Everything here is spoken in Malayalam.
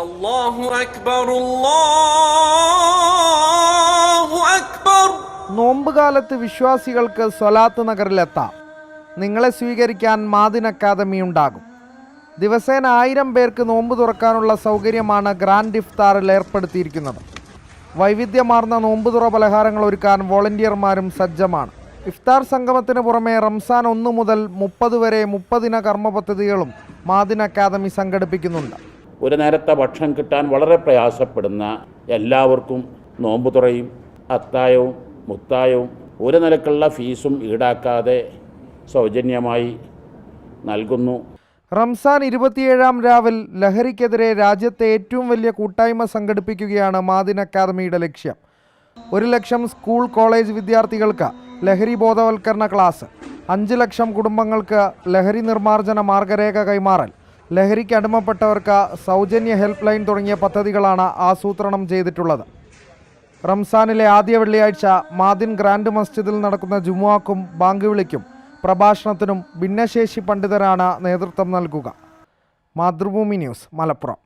അല്ലാഹു അക്ബർ അല്ലാഹു അക്ബർ. നോമ്പുകാലത്ത് വിശ്വാസികൾക്ക് സ്വലാത്ത് നഗറിലെത്താം. നിങ്ങളെ സ്വീകരിക്കാൻ മാദിൻ അക്കാദമി ഉണ്ടാകും. ദിവസേന 1000 പേർക്ക് നോമ്പ് തുറക്കാനുള്ള സൗകര്യമാണ് ഗ്രാൻഡ് ഇഫ്താറിൽ ഏർപ്പെടുത്തിയിരിക്കുന്നത്. വൈവിധ്യമാർന്ന നോമ്പുതുറ പലഹാരങ്ങൾ ഒരുക്കാൻ വോളണ്ടിയർമാരും സജ്ജമാണ്. ഇഫ്താർ സംഗമത്തിന് പുറമെ റംസാൻ 1 മുതൽ 30 വരെ 30 ദിന കർമ്മ പദ്ധതികളും മാദിൻ അക്കാദമി സംഘടിപ്പിക്കുന്നുണ്ട്. ഒരു നേരത്തെ ഭക്ഷണം കിട്ടാൻ വളരെ പ്രയാസപ്പെടുന്ന എല്ലാവർക്കും നോമ്പുതുറയും അത്തായവും മുത്തായവും ഒരു നിലക്കുള്ള ഫീസും ഈടാക്കാതെ സൗജന്യമായി നൽകുന്നു. റംസാൻ 27-ാം രാവിൽ ലഹരിക്കെതിരെ രാജ്യത്തെ ഏറ്റവും വലിയ കൂട്ടായ്മ സംഘടിപ്പിക്കുകയാണ് മാദിൻ അക്കാദമിയുടെ ലക്ഷ്യം. 1 ലക്ഷം സ്കൂൾ കോളേജ് വിദ്യാർത്ഥികൾക്ക് ലഹരി ബോധവൽക്കരണ ക്ലാസ്, 5 ലക്ഷം കുടുംബങ്ങൾക്ക് ലഹരി നിർമ്മാർജ്ജന മാർഗരേഖ കൈമാറൽ, ലഹരിക്ക് അടിമപ്പെട്ടവർക്ക് സൗജന്യ ഹെൽപ്പ് ലൈൻ തുടങ്ങിയ പദ്ധതികളാണ് ആസൂത്രണം ചെയ്തിട്ടുള്ളത്. റംസാനിലെ ആദ്യ വെള്ളിയാഴ്ച മാദിൻ ഗ്രാൻഡ് മസ്ജിദിൽ നടക്കുന്ന ജുമുഅക്കും ബാങ്ക് വിളിക്കും പ്രഭാഷണത്തിനും ഭിന്നശേഷി പണ്ഡിതരാണ് നേതൃത്വം നൽകുക. മാതൃഭൂമി ന്യൂസ്, മലപ്പുറം.